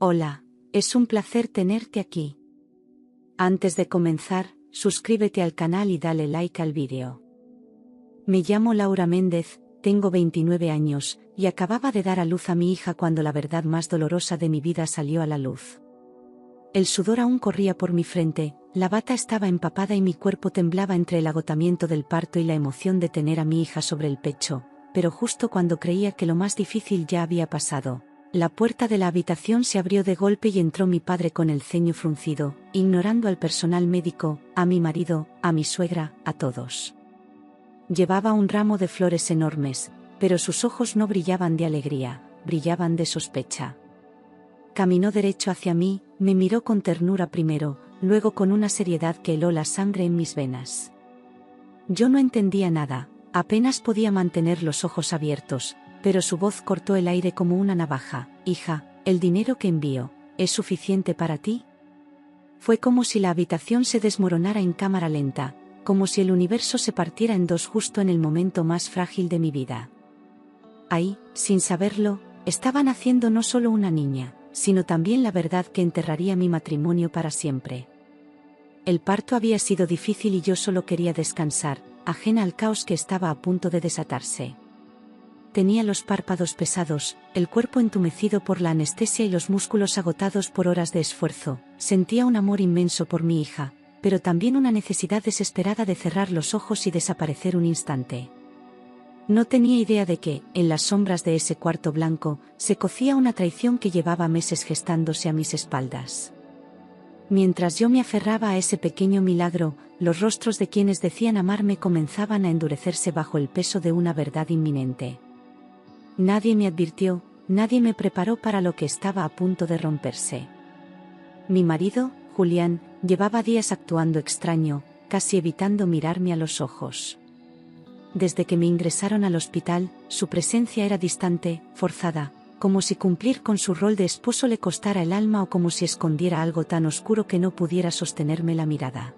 Hola, es un placer tenerte aquí. Antes de comenzar, suscríbete al canal y dale like al vídeo. Me llamo Laura Méndez, tengo 29 años, y acababa de dar a luz a mi hija cuando la verdad más dolorosa de mi vida salió a la luz. El sudor aún corría por mi frente, la bata estaba empapada y mi cuerpo temblaba entre el agotamiento del parto y la emoción de tener a mi hija sobre el pecho, pero justo cuando creía que lo más difícil ya había pasado, la puerta de la habitación se abrió de golpe y entró mi padre con el ceño fruncido, ignorando al personal médico, a mi marido, a mi suegra, a todos. Llevaba un ramo de flores enormes, pero sus ojos no brillaban de alegría, brillaban de sospecha. Caminó derecho hacia mí, me miró con ternura primero, luego con una seriedad que heló la sangre en mis venas. Yo no entendía nada, apenas podía mantener los ojos abiertos, pero su voz cortó el aire como una navaja. Hija, ¿el dinero que envío es suficiente para ti? Fue como si la habitación se desmoronara en cámara lenta, como si el universo se partiera en dos justo en el momento más frágil de mi vida. Ahí, sin saberlo, estaba naciendo no solo una niña, sino también la verdad que enterraría mi matrimonio para siempre. El parto había sido difícil y yo solo quería descansar, ajena al caos que estaba a punto de desatarse. Tenía los párpados pesados, el cuerpo entumecido por la anestesia y los músculos agotados por horas de esfuerzo. Sentía un amor inmenso por mi hija, pero también una necesidad desesperada de cerrar los ojos y desaparecer un instante. No tenía idea de que, en las sombras de ese cuarto blanco, se cocía una traición que llevaba meses gestándose a mis espaldas. Mientras yo me aferraba a ese pequeño milagro, los rostros de quienes decían amarme comenzaban a endurecerse bajo el peso de una verdad inminente. Nadie me advirtió, nadie me preparó para lo que estaba a punto de romperse. Mi marido, Julián, llevaba días actuando extraño, casi evitando mirarme a los ojos. Desde que me ingresaron al hospital, su presencia era distante, forzada, como si cumplir con su rol de esposo le costara el alma o como si escondiera algo tan oscuro que no pudiera sostenerme la mirada.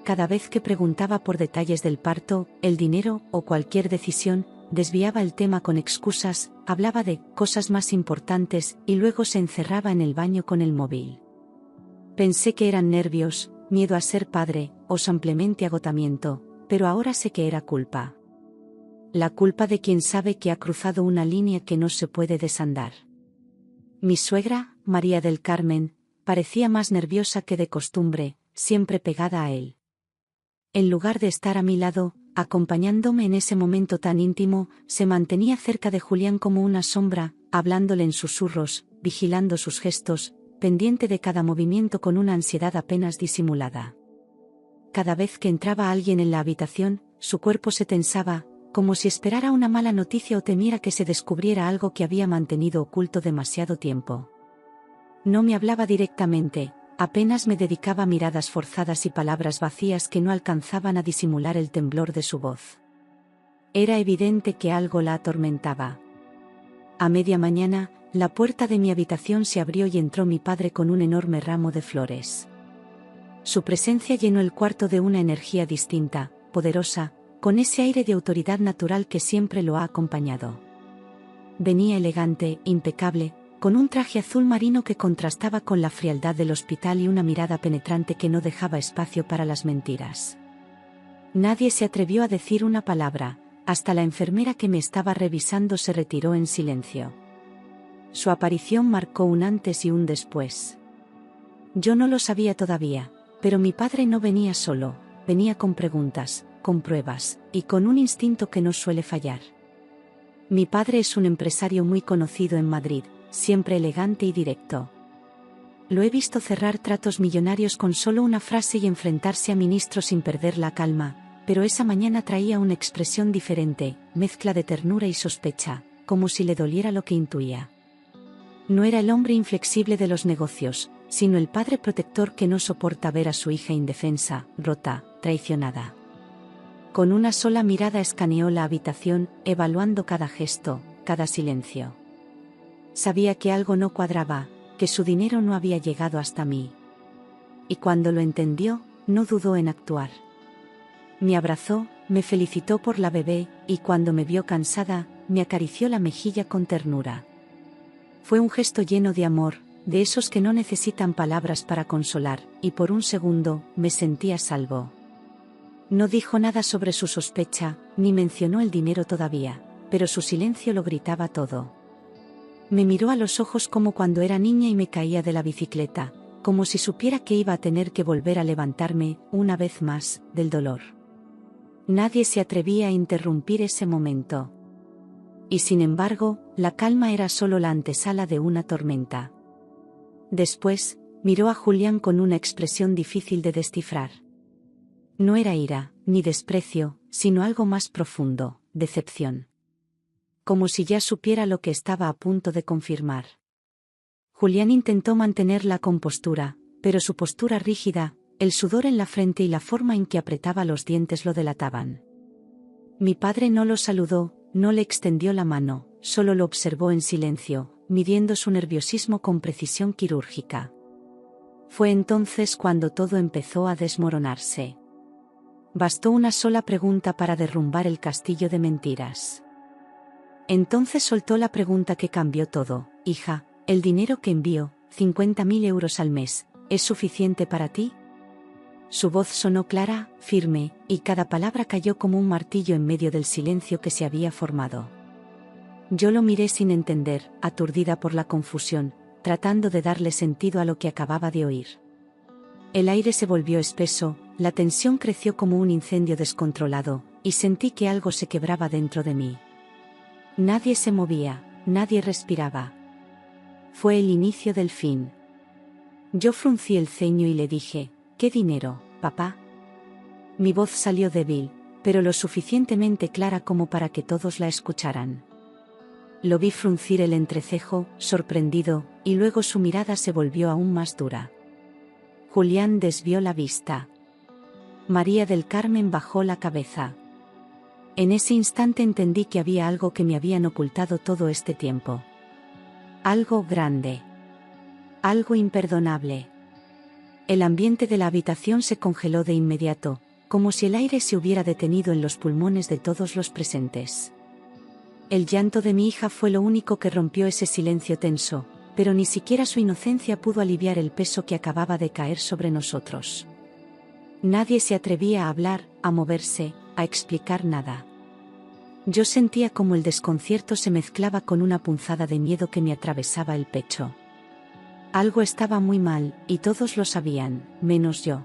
Cada vez que preguntaba por detalles del parto, el dinero o cualquier decisión, desviaba el tema con excusas, hablaba de cosas más importantes y luego se encerraba en el baño con el móvil. Pensé que eran nervios, miedo a ser padre, o simplemente agotamiento, pero ahora sé que era culpa. La culpa de quien sabe que ha cruzado una línea que no se puede desandar. Mi suegra, María del Carmen, parecía más nerviosa que de costumbre, siempre pegada a él. En lugar de estar a mi lado, acompañándome en ese momento tan íntimo, se mantenía cerca de Julián como una sombra, hablándole en susurros, vigilando sus gestos, pendiente de cada movimiento con una ansiedad apenas disimulada. Cada vez que entraba alguien en la habitación, su cuerpo se tensaba, como si esperara una mala noticia o temiera que se descubriera algo que había mantenido oculto demasiado tiempo. No me hablaba directamente, apenas me dedicaba miradas forzadas y palabras vacías que no alcanzaban a disimular el temblor de su voz. Era evidente que algo la atormentaba. A media mañana, la puerta de mi habitación se abrió y entró mi padre con un enorme ramo de flores. Su presencia llenó el cuarto de una energía distinta, poderosa, con ese aire de autoridad natural que siempre lo ha acompañado. Venía elegante, impecable, con un traje azul marino que contrastaba con la frialdad del hospital y una mirada penetrante que no dejaba espacio para las mentiras. Nadie se atrevió a decir una palabra, hasta la enfermera que me estaba revisando se retiró en silencio. Su aparición marcó un antes y un después. Yo no lo sabía todavía, pero mi padre no venía solo, venía con preguntas, con pruebas, y con un instinto que no suele fallar. Mi padre es un empresario muy conocido en Madrid, siempre elegante y directo. Lo he visto cerrar tratos millonarios con solo una frase y enfrentarse a ministros sin perder la calma, pero esa mañana traía una expresión diferente, mezcla de ternura y sospecha, como si le doliera lo que intuía. No era el hombre inflexible de los negocios, sino el padre protector que no soporta ver a su hija indefensa, rota, traicionada. Con una sola mirada escaneó la habitación, evaluando cada gesto, cada silencio. Sabía que algo no cuadraba, que su dinero no había llegado hasta mí. Y cuando lo entendió, no dudó en actuar. Me abrazó, me felicitó por la bebé, y cuando me vio cansada, me acarició la mejilla con ternura. Fue un gesto lleno de amor, de esos que no necesitan palabras para consolar, y por un segundo, me sentí a salvo. No dijo nada sobre su sospecha, ni mencionó el dinero todavía, pero su silencio lo gritaba todo. Me miró a los ojos como cuando era niña y me caía de la bicicleta, como si supiera que iba a tener que volver a levantarme, una vez más, del dolor. Nadie se atrevía a interrumpir ese momento. Y sin embargo, la calma era solo la antesala de una tormenta. Después, miró a Julián con una expresión difícil de descifrar. No era ira, ni desprecio, sino algo más profundo, decepción. Como si ya supiera lo que estaba a punto de confirmar. Julián intentó mantener la compostura, pero su postura rígida, el sudor en la frente y la forma en que apretaba los dientes lo delataban. Mi padre no lo saludó, no le extendió la mano, solo lo observó en silencio, midiendo su nerviosismo con precisión quirúrgica. Fue entonces cuando todo empezó a desmoronarse. Bastó una sola pregunta para derrumbar el castillo de mentiras. Entonces soltó la pregunta que cambió todo: hija, ¿el dinero que envío, 50.000 euros al mes, es suficiente para ti? Su voz sonó clara, firme, y cada palabra cayó como un martillo en medio del silencio que se había formado. Yo lo miré sin entender, aturdida por la confusión, tratando de darle sentido a lo que acababa de oír. El aire se volvió espeso, la tensión creció como un incendio descontrolado, y sentí que algo se quebraba dentro de mí. Nadie se movía, nadie respiraba. Fue el inicio del fin. Yo fruncí el ceño y le dije: ¿qué dinero, papá? Mi voz salió débil, pero lo suficientemente clara como para que todos la escucharan. Lo vi fruncir el entrecejo, sorprendido, y luego su mirada se volvió aún más dura. Julián desvió la vista. María del Carmen bajó la cabeza. En ese instante entendí que había algo que me habían ocultado todo este tiempo. Algo grande. Algo imperdonable. El ambiente de la habitación se congeló de inmediato, como si el aire se hubiera detenido en los pulmones de todos los presentes. El llanto de mi hija fue lo único que rompió ese silencio tenso, pero ni siquiera su inocencia pudo aliviar el peso que acababa de caer sobre nosotros. Nadie se atrevía a hablar, a moverse, a explicar nada. Yo sentía como el desconcierto se mezclaba con una punzada de miedo que me atravesaba el pecho. Algo estaba muy mal, y todos lo sabían, menos yo.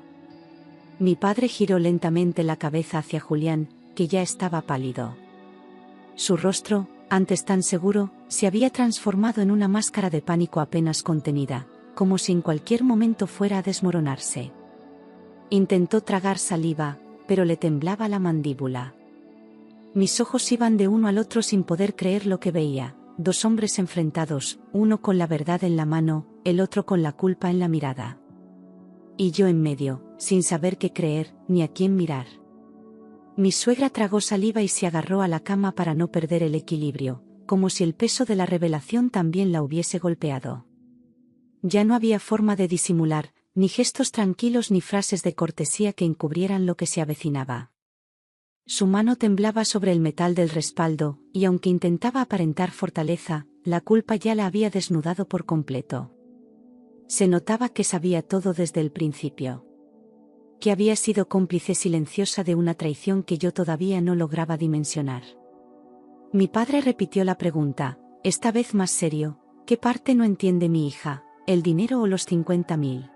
Mi padre giró lentamente la cabeza hacia Julián, que ya estaba pálido. Su rostro, antes tan seguro, se había transformado en una máscara de pánico apenas contenida, como si en cualquier momento fuera a desmoronarse. Intentó tragar saliva, pero le temblaba la mandíbula. Mis ojos iban de uno al otro sin poder creer lo que veía: dos hombres enfrentados, uno con la verdad en la mano, el otro con la culpa en la mirada. Y yo en medio, sin saber qué creer, ni a quién mirar. Mi suegra tragó saliva y se agarró a la cama para no perder el equilibrio, como si el peso de la revelación también la hubiese golpeado. Ya no había forma de disimular, ni gestos tranquilos ni frases de cortesía que encubrieran lo que se avecinaba. Su mano temblaba sobre el metal del respaldo, y aunque intentaba aparentar fortaleza, la culpa ya la había desnudado por completo. Se notaba que sabía todo desde el principio. Que había sido cómplice silenciosa de una traición que yo todavía no lograba dimensionar. Mi padre repitió la pregunta, esta vez más serio: ¿qué parte no entiende mi hija, el dinero o los 50.000?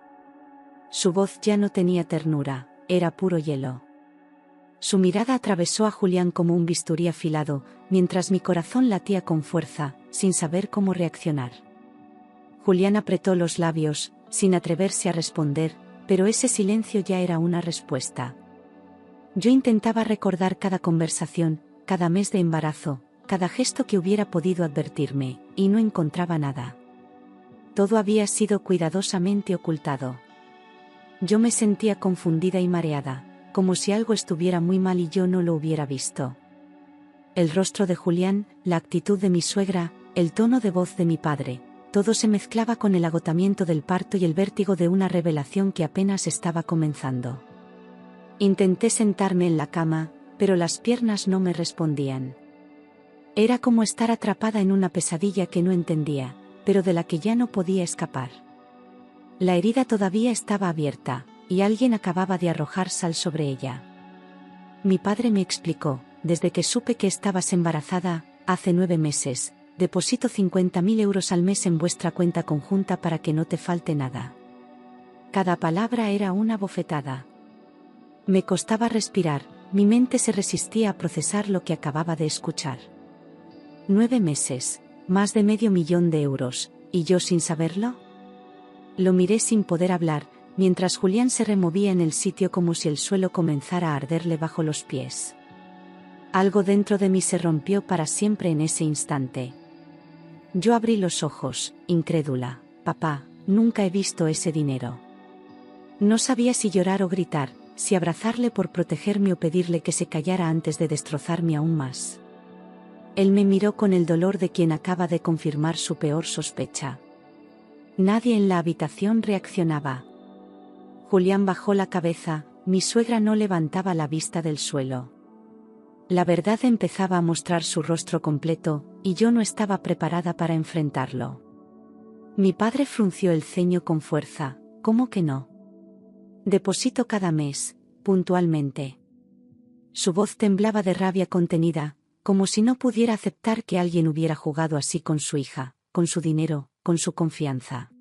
Su voz ya no tenía ternura, era puro hielo. Su mirada atravesó a Julián como un bisturí afilado, mientras mi corazón latía con fuerza, sin saber cómo reaccionar. Julián apretó los labios, sin atreverse a responder, pero ese silencio ya era una respuesta. Yo intentaba recordar cada conversación, cada mes de embarazo, cada gesto que hubiera podido advertirme, y no encontraba nada. Todo había sido cuidadosamente ocultado. Yo me sentía confundida y mareada, como si algo estuviera muy mal y yo no lo hubiera visto. El rostro de Julián, la actitud de mi suegra, el tono de voz de mi padre, todo se mezclaba con el agotamiento del parto y el vértigo de una revelación que apenas estaba comenzando. Intenté sentarme en la cama, pero las piernas no me respondían. Era como estar atrapada en una pesadilla que no entendía, pero de la que ya no podía escapar. La herida todavía estaba abierta, y alguien acababa de arrojar sal sobre ella. Mi padre me explicó: desde que supe que estabas embarazada, hace 9 meses, deposito 50.000 euros al mes en vuestra cuenta conjunta para que no te falte nada. Cada palabra era una bofetada. Me costaba respirar, mi mente se resistía a procesar lo que acababa de escuchar. 9 meses, más de $500.000, ¿y yo sin saberlo? Lo miré sin poder hablar, mientras Julián se removía en el sitio como si el suelo comenzara a arderle bajo los pies. Algo dentro de mí se rompió para siempre en ese instante. Yo abrí los ojos, incrédula. Papá, nunca he visto ese dinero. No sabía si llorar o gritar, si abrazarle por protegerme o pedirle que se callara antes de destrozarme aún más. Él me miró con el dolor de quien acaba de confirmar su peor sospecha. Nadie en la habitación reaccionaba. Julián bajó la cabeza, mi suegra no levantaba la vista del suelo. La verdad empezaba a mostrar su rostro completo, y yo no estaba preparada para enfrentarlo. Mi padre frunció el ceño con fuerza. ¿Cómo que no? Deposito cada mes, puntualmente. Su voz temblaba de rabia contenida, como si no pudiera aceptar que alguien hubiera jugado así con su hija, con su dinero, con su confianza.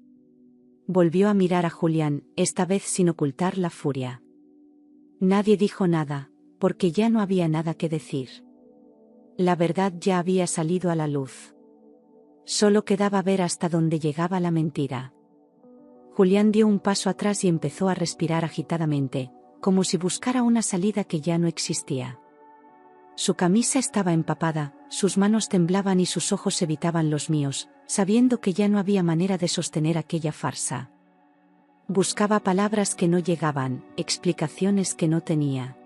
Volvió a mirar a Julián, esta vez sin ocultar la furia. Nadie dijo nada, porque ya no había nada que decir. La verdad ya había salido a la luz. Solo quedaba ver hasta dónde llegaba la mentira. Julián dio un paso atrás y empezó a respirar agitadamente, como si buscara una salida que ya no existía. Su camisa estaba empapada, sus manos temblaban y sus ojos evitaban los míos, sabiendo que ya no había manera de sostener aquella farsa. Buscaba palabras que no llegaban, explicaciones que no tenía.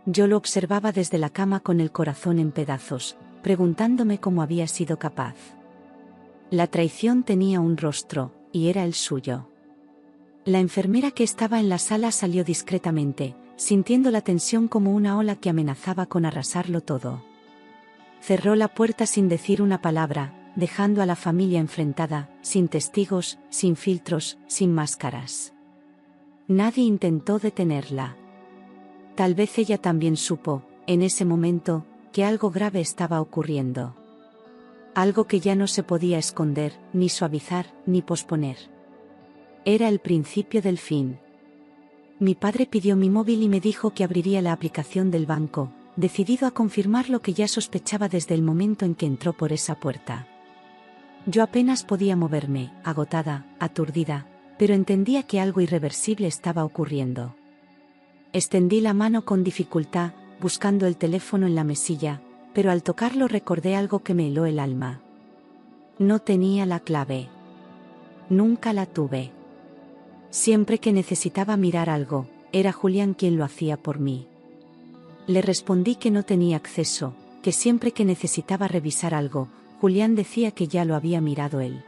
Yo lo observaba desde la cama con el corazón en pedazos, preguntándome cómo había sido capaz. La traición tenía un rostro, y era el suyo. La enfermera que estaba en la sala salió discretamente, sintiendo la tensión como una ola que amenazaba con arrasarlo todo. Cerró la puerta sin decir una palabra, dejando a la familia enfrentada, sin testigos, sin filtros, sin máscaras. Nadie intentó detenerla. Tal vez ella también supo, en ese momento, que algo grave estaba ocurriendo. Algo que ya no se podía esconder, ni suavizar, ni posponer. Era el principio del fin. Mi padre pidió mi móvil y me dijo que abriría la aplicación del banco, decidido a confirmar lo que ya sospechaba desde el momento en que entró por esa puerta. Yo apenas podía moverme, agotada, aturdida, pero entendía que algo irreversible estaba ocurriendo. Extendí la mano con dificultad, buscando el teléfono en la mesilla, pero al tocarlo recordé algo que me heló el alma. No tenía la clave. Nunca la tuve. Siempre que necesitaba mirar algo, era Julián quien lo hacía por mí. Le respondí que no tenía acceso, que siempre que necesitaba revisar algo, Julián decía que ya lo había mirado él.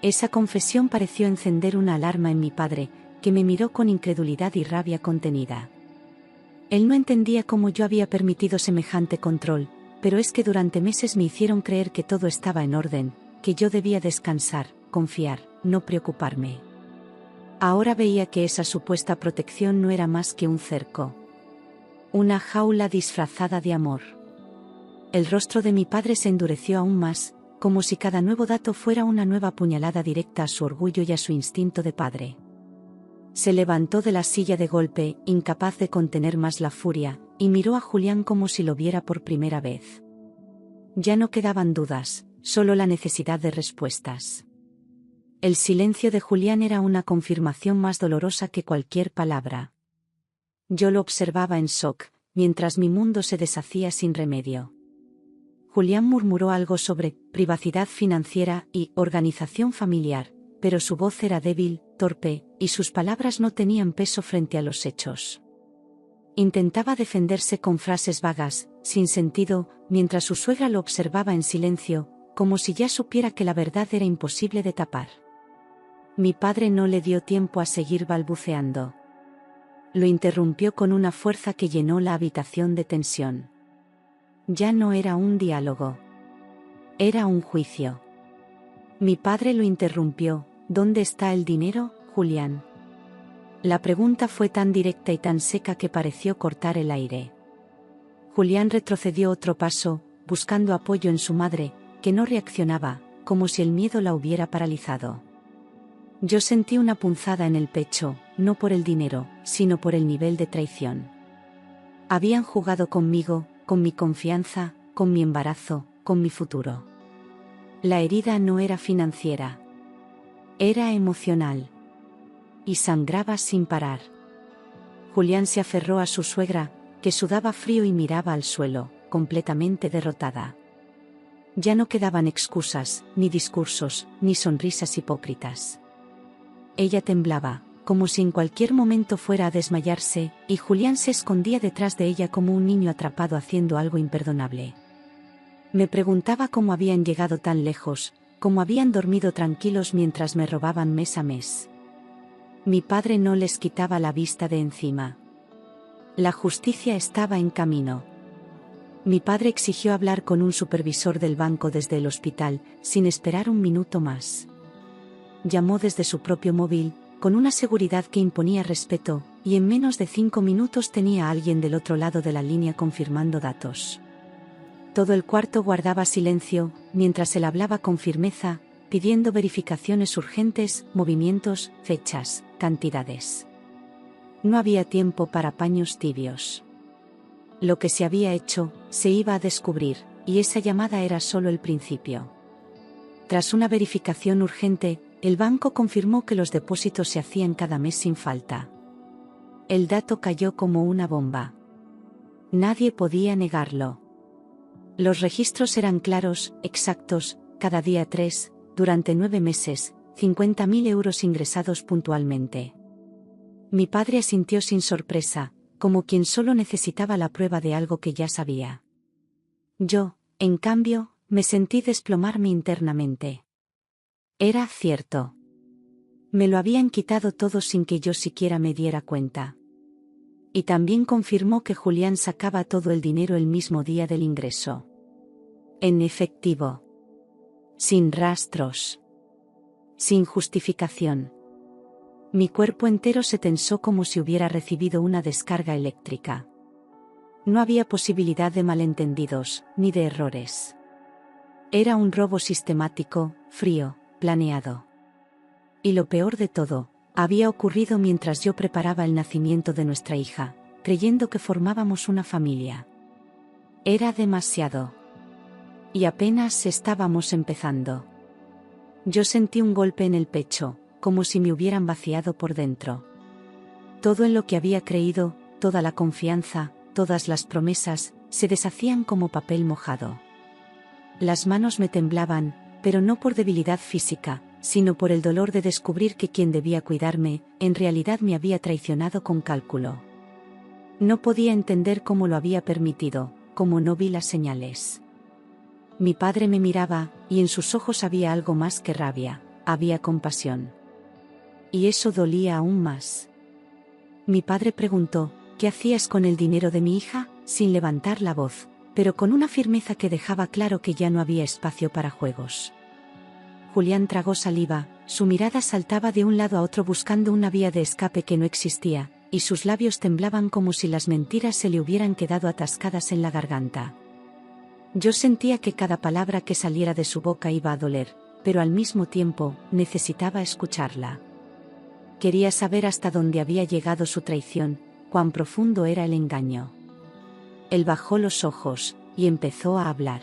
Esa confesión pareció encender una alarma en mi padre, que me miró con incredulidad y rabia contenida. Él no entendía cómo yo había permitido semejante control, pero es que durante meses me hicieron creer que todo estaba en orden, que yo debía descansar, confiar, no preocuparme. Ahora veía que esa supuesta protección no era más que un cerco. Una jaula disfrazada de amor. El rostro de mi padre se endureció aún más, como si cada nuevo dato fuera una nueva puñalada directa a su orgullo y a su instinto de padre. Se levantó de la silla de golpe, incapaz de contener más la furia, y miró a Julián como si lo viera por primera vez. Ya no quedaban dudas, solo la necesidad de respuestas. El silencio de Julián era una confirmación más dolorosa que cualquier palabra. Yo lo observaba en shock, mientras mi mundo se deshacía sin remedio. Julián murmuró algo sobre privacidad financiera y organización familiar, pero su voz era débil, torpe, y sus palabras no tenían peso frente a los hechos. Intentaba defenderse con frases vagas, sin sentido, mientras su suegra lo observaba en silencio, como si ya supiera que la verdad era imposible de tapar. Mi padre no le dio tiempo a seguir balbuceando. Lo interrumpió con una fuerza que llenó la habitación de tensión. Ya no era un diálogo. Era un juicio. Mi padre lo interrumpió. ¿Dónde está el dinero, Julián? La pregunta fue tan directa y tan seca que pareció cortar el aire. Julián retrocedió otro paso, buscando apoyo en su madre, que no reaccionaba, como si el miedo la hubiera paralizado. Yo sentí una punzada en el pecho, no por el dinero, sino por el nivel de traición. Habían jugado conmigo, con mi confianza, con mi embarazo, con mi futuro. La herida no era financiera. Era emocional. Y sangraba sin parar. Julián se aferró a su suegra, que sudaba frío y miraba al suelo, completamente derrotada. Ya no quedaban excusas, ni discursos, ni sonrisas hipócritas. Ella temblaba, como si en cualquier momento fuera a desmayarse, y Julián se escondía detrás de ella como un niño atrapado haciendo algo imperdonable. Me preguntaba cómo habían llegado tan lejos, cómo habían dormido tranquilos mientras me robaban mes a mes. Mi padre no les quitaba la vista de encima. La justicia estaba en camino. Mi padre exigió hablar con un supervisor del banco desde el hospital, sin esperar un minuto más. Llamó desde su propio móvil, con una seguridad que imponía respeto, y en menos de 5 minutos tenía a alguien del otro lado de la línea confirmando datos. Todo el cuarto guardaba silencio, mientras él hablaba con firmeza, pidiendo verificaciones urgentes, movimientos, fechas, cantidades. No había tiempo para paños tibios. Lo que se había hecho, se iba a descubrir, y esa llamada era solo el principio. Tras una verificación urgente, el banco confirmó que los depósitos se hacían cada mes sin falta. El dato cayó como una bomba. Nadie podía negarlo. Los registros eran claros, exactos, cada día 3, durante 9 meses, 50.000 euros ingresados puntualmente. Mi padre asintió sin sorpresa, como quien solo necesitaba la prueba de algo que ya sabía. Yo, en cambio, me sentí desplomarme internamente. Era cierto. Me lo habían quitado todo sin que yo siquiera me diera cuenta. Y también confirmó que Julián sacaba todo el dinero el mismo día del ingreso. En efectivo. Sin rastros. Sin justificación. Mi cuerpo entero se tensó como si hubiera recibido una descarga eléctrica. No había posibilidad de malentendidos, ni de errores. Era un robo sistemático, frío, planeado. Y lo peor de todo, había ocurrido mientras yo preparaba el nacimiento de nuestra hija, creyendo que formábamos una familia. Era demasiado. Y apenas estábamos empezando. Yo sentí un golpe en el pecho, como si me hubieran vaciado por dentro. Todo en lo que había creído, toda la confianza, todas las promesas, se deshacían como papel mojado. Las manos me temblaban, pero no por debilidad física, sino por el dolor de descubrir que quien debía cuidarme, en realidad me había traicionado con cálculo. No podía entender cómo lo había permitido, cómo no vi las señales. Mi padre me miraba, y en sus ojos había algo más que rabia, había compasión. Y eso dolía aún más. Mi padre preguntó, ¿qué hacías con el dinero de mi hija?, sin levantar la voz, pero con una firmeza que dejaba claro que ya no había espacio para juegos. Julián tragó saliva, su mirada saltaba de un lado a otro buscando una vía de escape que no existía, y sus labios temblaban como si las mentiras se le hubieran quedado atascadas en la garganta. Yo sentía que cada palabra que saliera de su boca iba a doler, pero al mismo tiempo, necesitaba escucharla. Quería saber hasta dónde había llegado su traición, cuán profundo era el engaño. Él bajó los ojos, y empezó a hablar.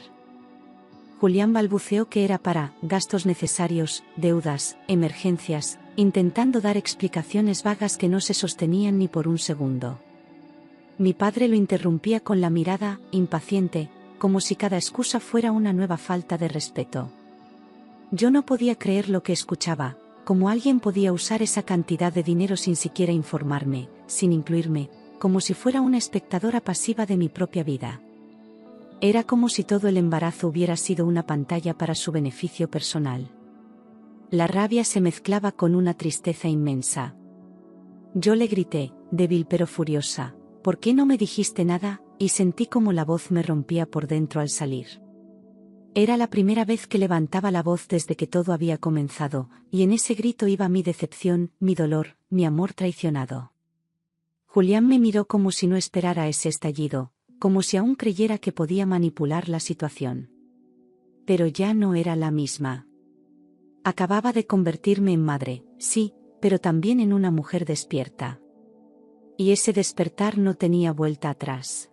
Julián balbuceó que era para gastos necesarios, deudas, emergencias, intentando dar explicaciones vagas que no se sostenían ni por un segundo. Mi padre lo interrumpía con la mirada, impaciente, como si cada excusa fuera una nueva falta de respeto. Yo no podía creer lo que escuchaba, como alguien podía usar esa cantidad de dinero sin siquiera informarme, sin incluirme, como si fuera una espectadora pasiva de mi propia vida. Era como si todo el embarazo hubiera sido una pantalla para su beneficio personal. La rabia se mezclaba con una tristeza inmensa. Yo le grité, débil pero furiosa, ¿por qué no me dijiste nada?, y sentí como la voz me rompía por dentro al salir. Era la primera vez que levantaba la voz desde que todo había comenzado, y en ese grito iba mi decepción, mi dolor, mi amor traicionado. Julián me miró como si no esperara ese estallido, como si aún creyera que podía manipular la situación. Pero ya no era la misma. Acababa de convertirme en madre, sí, pero también en una mujer despierta. Y ese despertar no tenía vuelta atrás.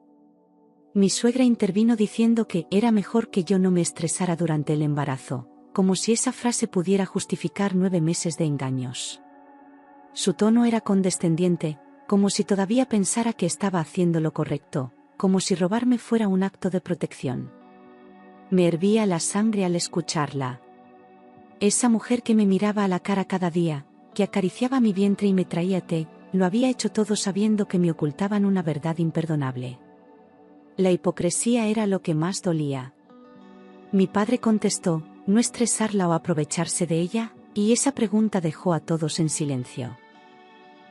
Mi suegra intervino diciendo que era mejor que yo no me estresara durante el embarazo, como si esa frase pudiera justificar 9 meses de engaños. Su tono era condescendiente, como si todavía pensara que estaba haciendo lo correcto, como si robarme fuera un acto de protección. Me hervía la sangre al escucharla. Esa mujer que me miraba a la cara cada día, que acariciaba mi vientre y me traía té, lo había hecho todo sabiendo que me ocultaban una verdad imperdonable. La hipocresía era lo que más dolía. Mi padre contestó, no estresarla o aprovecharse de ella, y esa pregunta dejó a todos en silencio.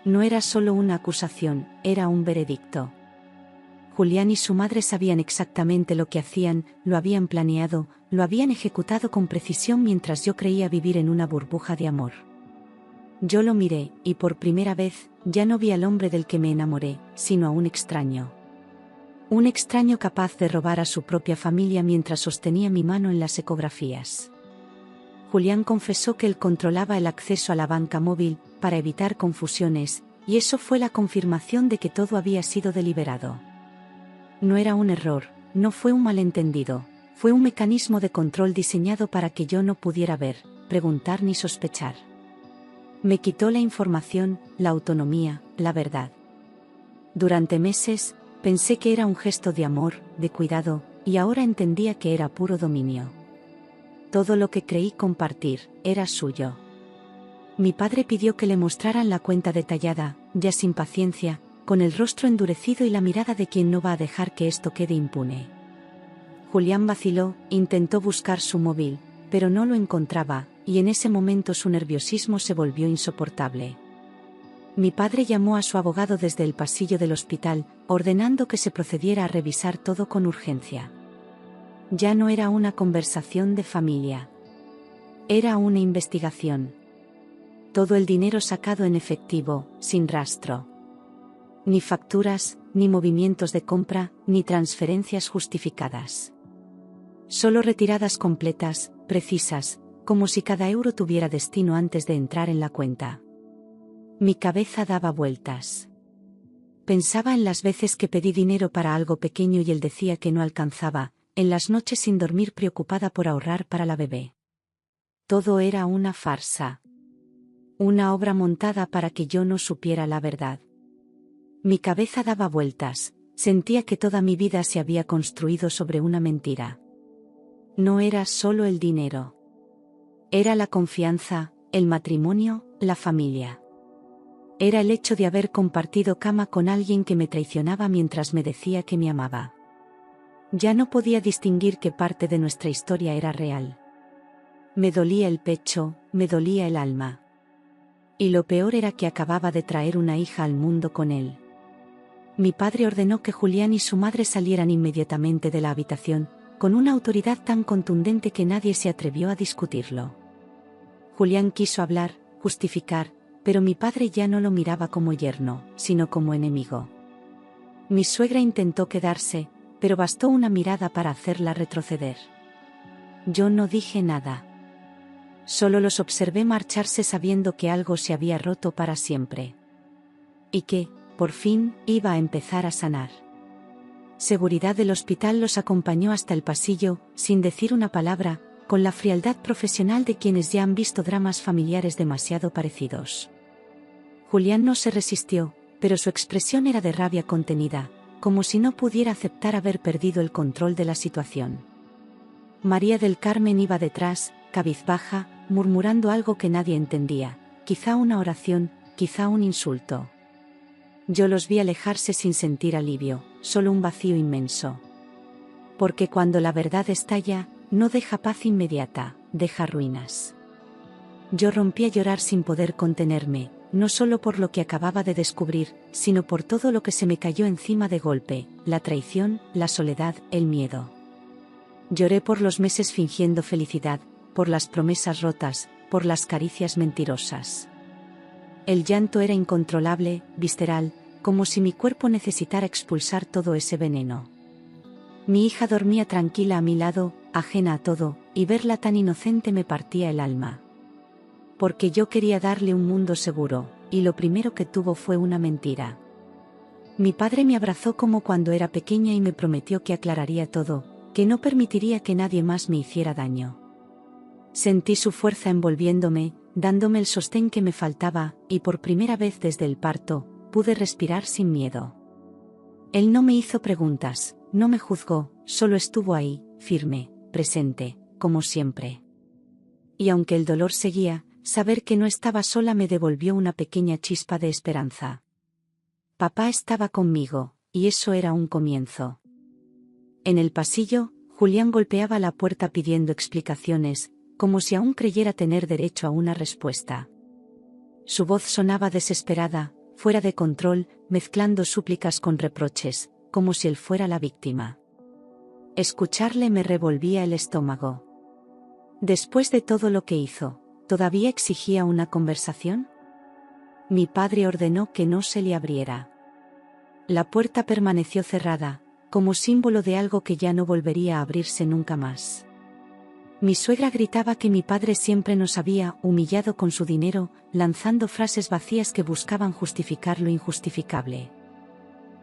No era solo una acusación, era un veredicto. Julián y su madre sabían exactamente lo que hacían, lo habían planeado, lo habían ejecutado con precisión mientras yo creía vivir en una burbuja de amor. Yo lo miré, y por primera vez, ya no vi al hombre del que me enamoré, sino a un extraño. Un extraño capaz de robar a su propia familia mientras sostenía mi mano en las ecografías. Julián confesó que él controlaba el acceso a la banca móvil, para evitar confusiones, y eso fue la confirmación de que todo había sido deliberado. No era un error, no fue un malentendido, fue un mecanismo de control diseñado para que yo no pudiera ver, preguntar ni sospechar. Me quitó la información, la autonomía, la verdad. Durante meses, pensé que era un gesto de amor, de cuidado, y ahora entendía que era puro dominio. Todo lo que creí compartir, era suyo. Mi padre pidió que le mostraran la cuenta detallada, ya sin paciencia, con el rostro endurecido y la mirada de quien no va a dejar que esto quede impune. Julián vaciló, intentó buscar su móvil, pero no lo encontraba, y en ese momento su nerviosismo se volvió insoportable. Mi padre llamó a su abogado desde el pasillo del hospital, ordenando que se procediera a revisar todo con urgencia. Ya no era una conversación de familia. Era una investigación. Todo el dinero sacado en efectivo, sin rastro. Ni facturas, ni movimientos de compra, ni transferencias justificadas. Solo retiradas completas, precisas, como si cada euro tuviera destino antes de entrar en la cuenta. Mi cabeza daba vueltas. Pensaba en las veces que pedí dinero para algo pequeño y él decía que no alcanzaba, en las noches sin dormir preocupada por ahorrar para la bebé. Todo era una farsa. Una obra montada para que yo no supiera la verdad. Mi cabeza daba vueltas, sentía que toda mi vida se había construido sobre una mentira. No era solo el dinero. Era la confianza, el matrimonio, la familia. Era el hecho de haber compartido cama con alguien que me traicionaba mientras me decía que me amaba. Ya no podía distinguir qué parte de nuestra historia era real. Me dolía el pecho, me dolía el alma. Y lo peor era que acababa de traer una hija al mundo con él. Mi padre ordenó que Julián y su madre salieran inmediatamente de la habitación, con una autoridad tan contundente que nadie se atrevió a discutirlo. Julián quiso hablar, justificar, pero mi padre ya no lo miraba como yerno, sino como enemigo. Mi suegra intentó quedarse, pero bastó una mirada para hacerla retroceder. Yo no dije nada. Solo los observé marcharse sabiendo que algo se había roto para siempre. Y que, por fin, iba a empezar a sanar. Seguridad del hospital los acompañó hasta el pasillo, sin decir una palabra, con la frialdad profesional de quienes ya han visto dramas familiares demasiado parecidos. Julián no se resistió, pero su expresión era de rabia contenida, como si no pudiera aceptar haber perdido el control de la situación. María del Carmen iba detrás, cabizbaja, murmurando algo que nadie entendía, quizá una oración, quizá un insulto. Yo los vi alejarse sin sentir alivio, solo un vacío inmenso. Porque cuando la verdad estalla, no deja paz inmediata, deja ruinas. Yo rompí a llorar sin poder contenerme, no solo por lo que acababa de descubrir, sino por todo lo que se me cayó encima de golpe, la traición, la soledad, el miedo. Lloré por los meses fingiendo felicidad, por las promesas rotas, por las caricias mentirosas. El llanto era incontrolable, visceral, como si mi cuerpo necesitara expulsar todo ese veneno. Mi hija dormía tranquila a mi lado, ajena a todo, y verla tan inocente me partía el alma. Porque yo quería darle un mundo seguro, y lo primero que tuvo fue una mentira. Mi padre me abrazó como cuando era pequeña y me prometió que aclararía todo, que no permitiría que nadie más me hiciera daño. Sentí su fuerza envolviéndome, dándome el sostén que me faltaba, y por primera vez desde el parto, pude respirar sin miedo. Él no me hizo preguntas, no me juzgó, solo estuvo ahí, firme, presente, como siempre. Y aunque el dolor seguía, saber que no estaba sola me devolvió una pequeña chispa de esperanza. Papá estaba conmigo, y eso era un comienzo. En el pasillo, Julián golpeaba la puerta pidiendo explicaciones, como si aún creyera tener derecho a una respuesta. Su voz sonaba desesperada, fuera de control, mezclando súplicas con reproches, como si él fuera la víctima. Escucharle me revolvía el estómago. Después de todo lo que hizo, ¿todavía exigía una conversación? Mi padre ordenó que no se le abriera. La puerta permaneció cerrada, como símbolo de algo que ya no volvería a abrirse nunca más. Mi suegra gritaba que mi padre siempre nos había humillado con su dinero, lanzando frases vacías que buscaban justificar lo injustificable.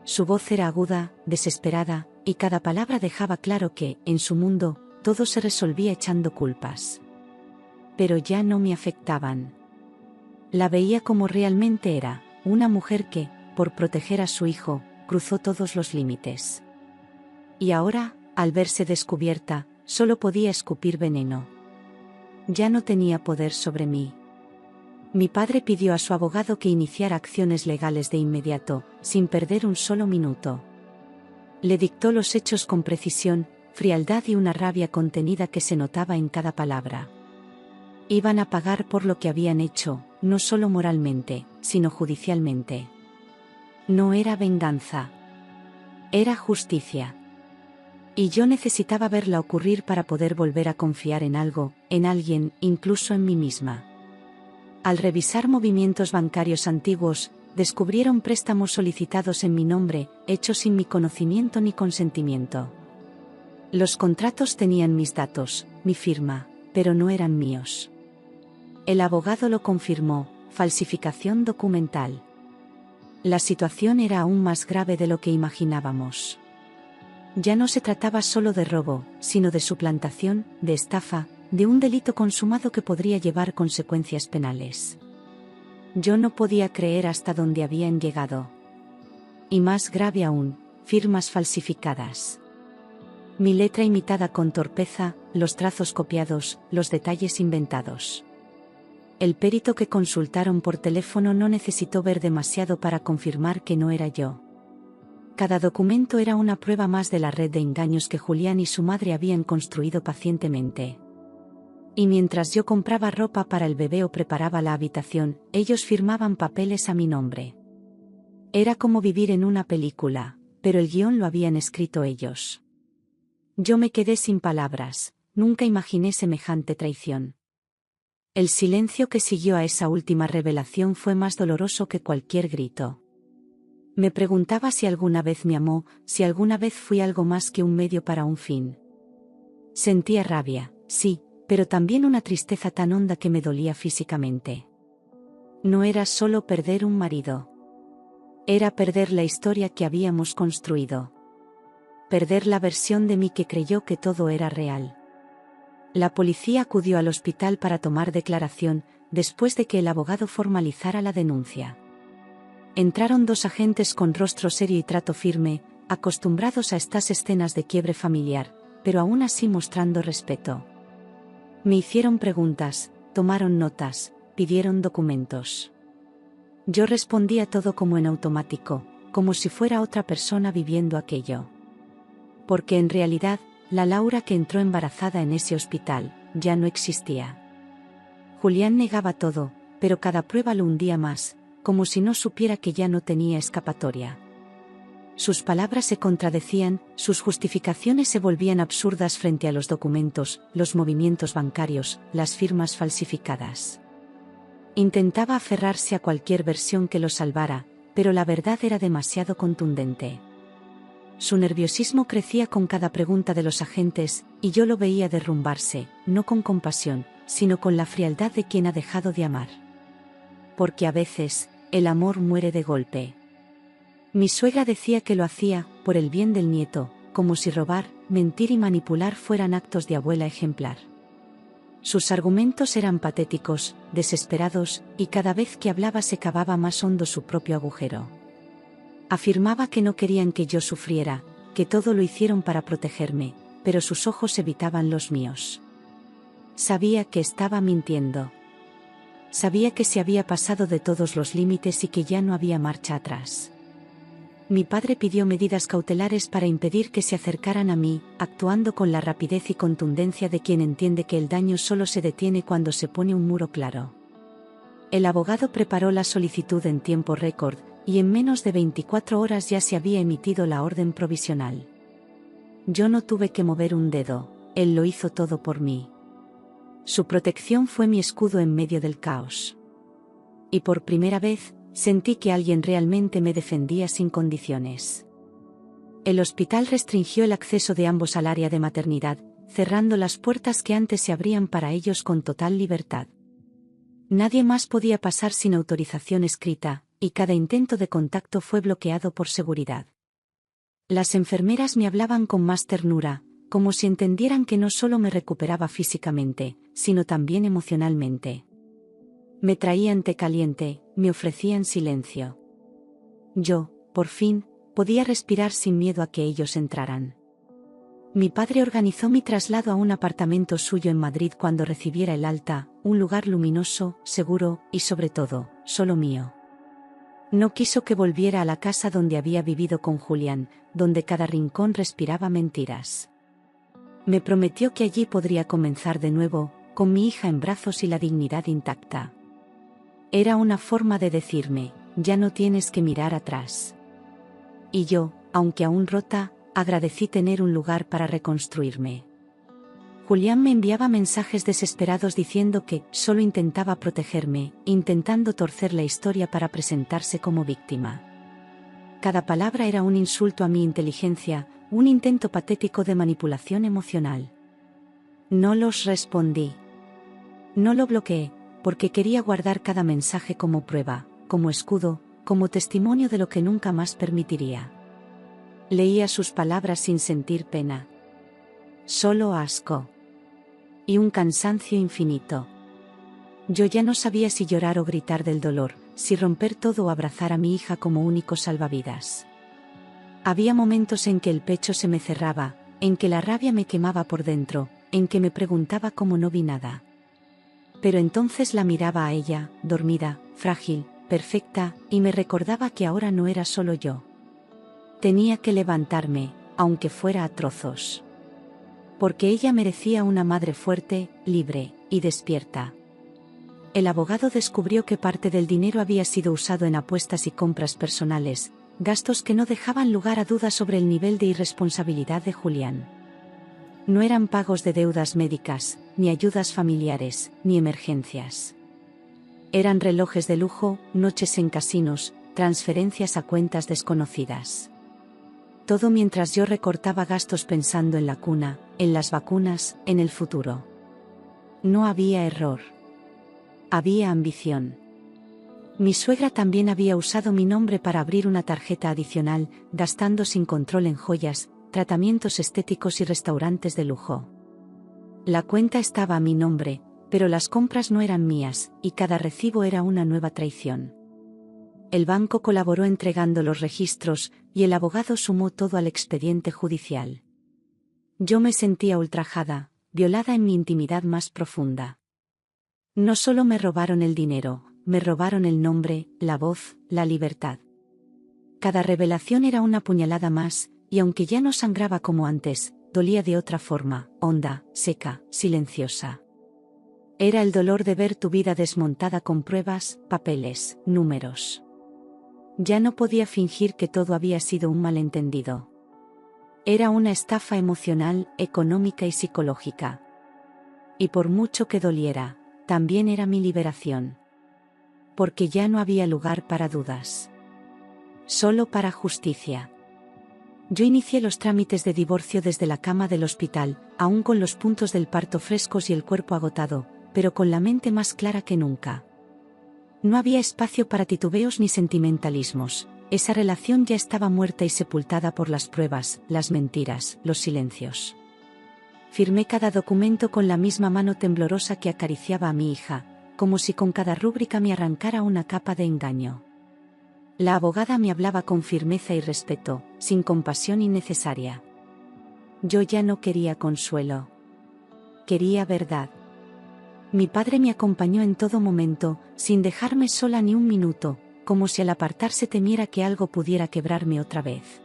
Su voz era aguda, desesperada, y cada palabra dejaba claro que, en su mundo, todo se resolvía echando culpas. Pero ya no me afectaban. La veía como realmente era, una mujer que, por proteger a su hijo, cruzó todos los límites. Y ahora, al verse descubierta, solo podía escupir veneno. Ya no tenía poder sobre mí. Mi padre pidió a su abogado que iniciara acciones legales de inmediato, sin perder un solo minuto. Le dictó los hechos con precisión, frialdad y una rabia contenida que se notaba en cada palabra. Iban a pagar por lo que habían hecho, no solo moralmente, sino judicialmente. No era venganza. Era justicia. Y yo necesitaba verla ocurrir para poder volver a confiar en algo, en alguien, incluso en mí misma. Al revisar movimientos bancarios antiguos, descubrieron préstamos solicitados en mi nombre, hechos sin mi conocimiento ni consentimiento. Los contratos tenían mis datos, mi firma, pero no eran míos. El abogado lo confirmó, falsificación documental. La situación era aún más grave de lo que imaginábamos. Ya no se trataba solo de robo, sino de suplantación, de estafa, de un delito consumado que podría llevar consecuencias penales. Yo no podía creer hasta dónde habían llegado. Y más grave aún, firmas falsificadas. Mi letra imitada con torpeza, los trazos copiados, los detalles inventados. El perito que consultaron por teléfono no necesitó ver demasiado para confirmar que no era yo. Cada documento era una prueba más de la red de engaños que Julián y su madre habían construido pacientemente. Y mientras yo compraba ropa para el bebé o preparaba la habitación, ellos firmaban papeles a mi nombre. Era como vivir en una película, pero el guión lo habían escrito ellos. Yo me quedé sin palabras, nunca imaginé semejante traición. El silencio que siguió a esa última revelación fue más doloroso que cualquier grito. Me preguntaba si alguna vez me amó, si alguna vez fui algo más que un medio para un fin. Sentía rabia, sí, pero también una tristeza tan honda que me dolía físicamente. No era solo perder un marido. Era perder la historia que habíamos construido. Perder la versión de mí que creyó que todo era real. La policía acudió al hospital para tomar declaración, después de que el abogado formalizara la denuncia. Entraron 2 agentes con rostro serio y trato firme, acostumbrados a estas escenas de quiebre familiar, pero aún así mostrando respeto. Me hicieron preguntas, tomaron notas, pidieron documentos. Yo respondía todo como en automático, como si fuera otra persona viviendo aquello. Porque en realidad, la Laura que entró embarazada en ese hospital, ya no existía. Julián negaba todo, pero cada prueba lo hundía más, como si no supiera que ya no tenía escapatoria. Sus palabras se contradecían, sus justificaciones se volvían absurdas frente a los documentos, los movimientos bancarios, las firmas falsificadas. Intentaba aferrarse a cualquier versión que lo salvara, pero la verdad era demasiado contundente. Su nerviosismo crecía con cada pregunta de los agentes, y yo lo veía derrumbarse, no con compasión, sino con la frialdad de quien ha dejado de amar. Porque a veces, el amor muere de golpe. Mi suegra decía que lo hacía, por el bien del nieto, como si robar, mentir y manipular fueran actos de abuela ejemplar. Sus argumentos eran patéticos, desesperados, y cada vez que hablaba se cavaba más hondo su propio agujero. Afirmaba que no querían que yo sufriera, que todo lo hicieron para protegerme, pero sus ojos evitaban los míos. Sabía que estaba mintiendo. Sabía que se había pasado de todos los límites y que ya no había marcha atrás. Mi padre pidió medidas cautelares para impedir que se acercaran a mí, actuando con la rapidez y contundencia de quien entiende que el daño solo se detiene cuando se pone un muro claro. El abogado preparó la solicitud en tiempo récord, y en menos de 24 horas ya se había emitido la orden provisional. Yo no tuve que mover un dedo, él lo hizo todo por mí. Su protección fue mi escudo en medio del caos. Y por primera vez, sentí que alguien realmente me defendía sin condiciones. El hospital restringió el acceso de ambos al área de maternidad, cerrando las puertas que antes se abrían para ellos con total libertad. Nadie más podía pasar sin autorización escrita, y cada intento de contacto fue bloqueado por seguridad. Las enfermeras me hablaban con más ternura, como si entendieran que no solo me recuperaba físicamente, sino también emocionalmente. Me traían té caliente, me ofrecían silencio. Yo, por fin, podía respirar sin miedo a que ellos entraran. Mi padre organizó mi traslado a un apartamento suyo en Madrid cuando recibiera el alta, un lugar luminoso, seguro, y sobre todo, solo mío. No quiso que volviera a la casa donde había vivido con Julián, donde cada rincón respiraba mentiras. Me prometió que allí podría comenzar de nuevo, con mi hija en brazos y la dignidad intacta. Era una forma de decirme, ya no tienes que mirar atrás. Y yo, aunque aún rota, agradecí tener un lugar para reconstruirme. Julián me enviaba mensajes desesperados diciendo que solo intentaba protegerme, intentando torcer la historia para presentarse como víctima. Cada palabra era un insulto a mi inteligencia, un intento patético de manipulación emocional. No los respondí. No lo bloqueé, porque quería guardar cada mensaje como prueba, como escudo, como testimonio de lo que nunca más permitiría. Leía sus palabras sin sentir pena. Solo asco. Y un cansancio infinito. Yo ya no sabía si llorar o gritar del dolor, si romper todo o abrazar a mi hija como único salvavidas. Había momentos en que el pecho se me cerraba, en que la rabia me quemaba por dentro, en que me preguntaba cómo no vi nada. Pero entonces la miraba a ella, dormida, frágil, perfecta, y me recordaba que ahora no era solo yo. Tenía que levantarme, aunque fuera a trozos. Porque ella merecía una madre fuerte, libre y despierta. El abogado descubrió que parte del dinero había sido usado en apuestas y compras personales, gastos que no dejaban lugar a dudas sobre el nivel de irresponsabilidad de Julián. No eran pagos de deudas médicas, ni ayudas familiares, ni emergencias. Eran relojes de lujo, noches en casinos, transferencias a cuentas desconocidas. Todo mientras yo recortaba gastos pensando en la cuna, en las vacunas, en el futuro. No había error. Había ambición. Mi suegra también había usado mi nombre para abrir una tarjeta adicional, gastando sin control en joyas, tratamientos estéticos y restaurantes de lujo. La cuenta estaba a mi nombre, pero las compras no eran mías, y cada recibo era una nueva traición. El banco colaboró entregando los registros, y el abogado sumó todo al expediente judicial. Yo me sentía ultrajada, violada en mi intimidad más profunda. No solo me robaron el dinero, me robaron el nombre, la voz, la libertad. Cada revelación era una puñalada más, y aunque ya no sangraba como antes, dolía de otra forma, honda, seca, silenciosa. Era el dolor de ver tu vida desmontada con pruebas, papeles, números. Ya no podía fingir que todo había sido un malentendido. Era una estafa emocional, económica y psicológica. Y por mucho que doliera, también era mi liberación. Porque ya no había lugar para dudas. Solo para justicia. Yo inicié los trámites de divorcio desde la cama del hospital, aún con los puntos del parto frescos y el cuerpo agotado, pero con la mente más clara que nunca. No había espacio para titubeos ni sentimentalismos. Esa relación ya estaba muerta y sepultada por las pruebas, las mentiras, los silencios. Firmé cada documento con la misma mano temblorosa que acariciaba a mi hija, como si con cada rúbrica me arrancara una capa de engaño. La abogada me hablaba con firmeza y respeto, sin compasión innecesaria. Yo ya no quería consuelo. Quería verdad. Mi padre me acompañó en todo momento, sin dejarme sola ni un minuto, como si al apartarse temiera que algo pudiera quebrarme otra vez.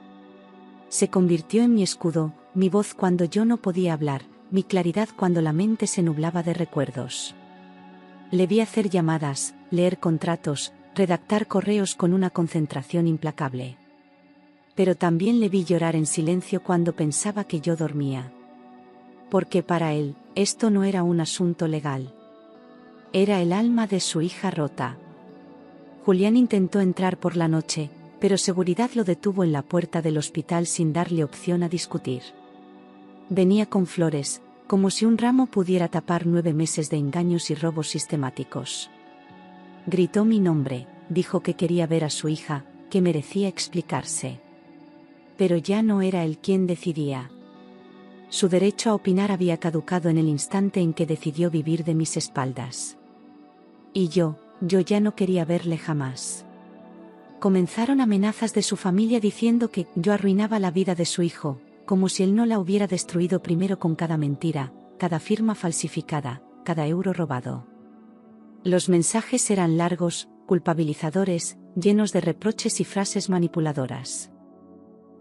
Se convirtió en mi escudo, mi voz cuando yo no podía hablar, mi claridad cuando la mente se nublaba de recuerdos. Le vi hacer llamadas, leer contratos, redactar correos con una concentración implacable. Pero también le vi llorar en silencio cuando pensaba que yo dormía. Porque para él, esto no era un asunto legal. Era el alma de su hija rota. Julián intentó entrar por la noche, pero seguridad lo detuvo en la puerta del hospital sin darle opción a discutir. Venía con flores, como si un ramo pudiera tapar 9 meses de engaños y robos sistemáticos. Gritó mi nombre, dijo que quería ver a su hija, que merecía explicarse. Pero ya no era él quien decidía. Su derecho a opinar había caducado en el instante en que decidió vivir de mis espaldas. Y yo ya no quería verle jamás. Comenzaron amenazas de su familia diciendo que yo arruinaba la vida de su hijo, como si él no la hubiera destruido primero con cada mentira, cada firma falsificada, cada euro robado. Los mensajes eran largos, culpabilizadores, llenos de reproches y frases manipuladoras.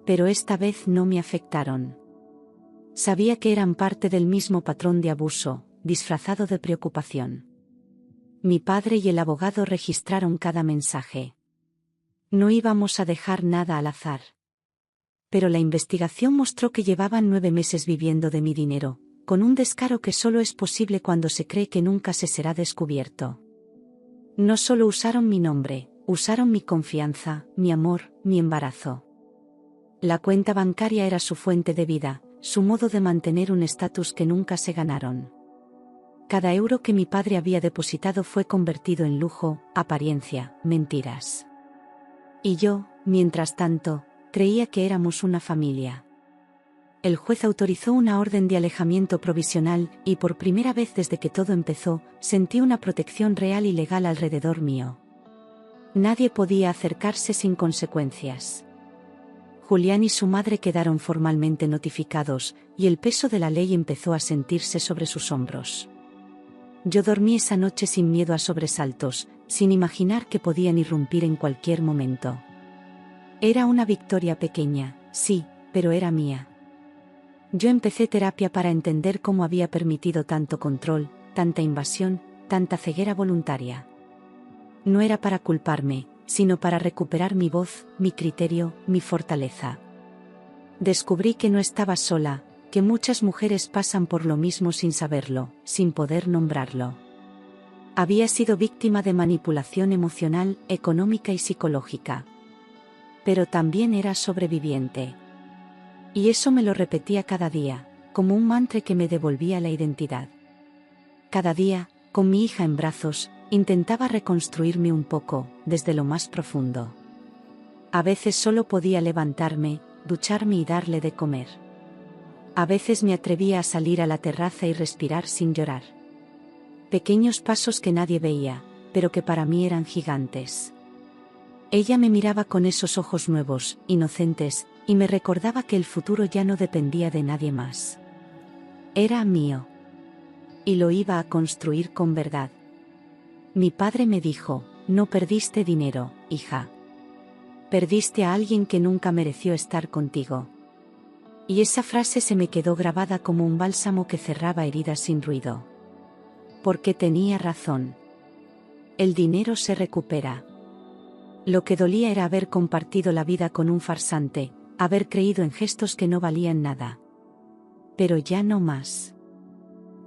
Pero esta vez no me afectaron. Sabía que eran parte del mismo patrón de abuso, disfrazado de preocupación. Mi padre y el abogado registraron cada mensaje. No íbamos a dejar nada al azar. Pero la investigación mostró que llevaban 9 meses viviendo de mi dinero, con un descaro que solo es posible cuando se cree que nunca se será descubierto. No solo usaron mi nombre, usaron mi confianza, mi amor, mi embarazo. La cuenta bancaria era su fuente de vida, su modo de mantener un estatus que nunca se ganaron. Cada euro que mi padre había depositado fue convertido en lujo, apariencia, mentiras. Y yo, mientras tanto, creía que éramos una familia. El juez autorizó una orden de alejamiento provisional y por primera vez desde que todo empezó, sentí una protección real y legal alrededor mío. Nadie podía acercarse sin consecuencias. Julián y su madre quedaron formalmente notificados, y el peso de la ley empezó a sentirse sobre sus hombros. Yo dormí esa noche sin miedo a sobresaltos, sin imaginar que podían irrumpir en cualquier momento. Era una victoria pequeña, sí, pero era mía. Yo empecé terapia para entender cómo había permitido tanto control, tanta invasión, tanta ceguera voluntaria. No era para culparme, sino para recuperar mi voz, mi criterio, mi fortaleza. Descubrí que no estaba sola, que muchas mujeres pasan por lo mismo sin saberlo, sin poder nombrarlo. Había sido víctima de manipulación emocional, económica y psicológica. Pero también era sobreviviente. Y eso me lo repetía cada día, como un mantra que me devolvía la identidad. Cada día, con mi hija en brazos, intentaba reconstruirme un poco, desde lo más profundo. A veces solo podía levantarme, ducharme y darle de comer. A veces me atrevía a salir a la terraza y respirar sin llorar. Pequeños pasos que nadie veía, pero que para mí eran gigantes. Ella me miraba con esos ojos nuevos, inocentes, y me recordaba que el futuro ya no dependía de nadie más. Era mío. Y lo iba a construir con verdad. Mi padre me dijo, no perdiste dinero, hija. Perdiste a alguien que nunca mereció estar contigo. Y esa frase se me quedó grabada como un bálsamo que cerraba heridas sin ruido. Porque tenía razón. El dinero se recupera. Lo que dolía era haber compartido la vida con un farsante, haber creído en gestos que no valían nada. Pero ya no más.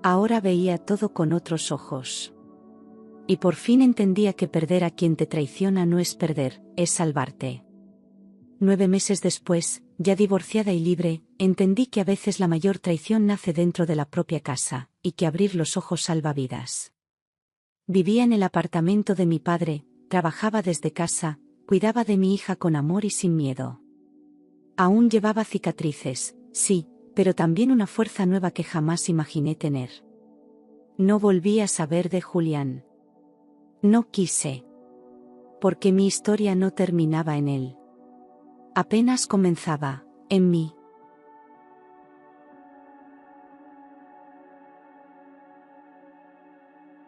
Ahora veía todo con otros ojos. Y por fin entendía que perder a quien te traiciona no es perder, es salvarte. 9 meses después, ya divorciada y libre, entendí que a veces la mayor traición nace dentro de la propia casa, y que abrir los ojos salva vidas. Vivía en el apartamento de mi padre, trabajaba desde casa, cuidaba de mi hija con amor y sin miedo. Aún llevaba cicatrices, sí, pero también una fuerza nueva que jamás imaginé tener. No volví a saber de Julián. No quise. Porque mi historia no terminaba en él. Apenas comenzaba, en mí.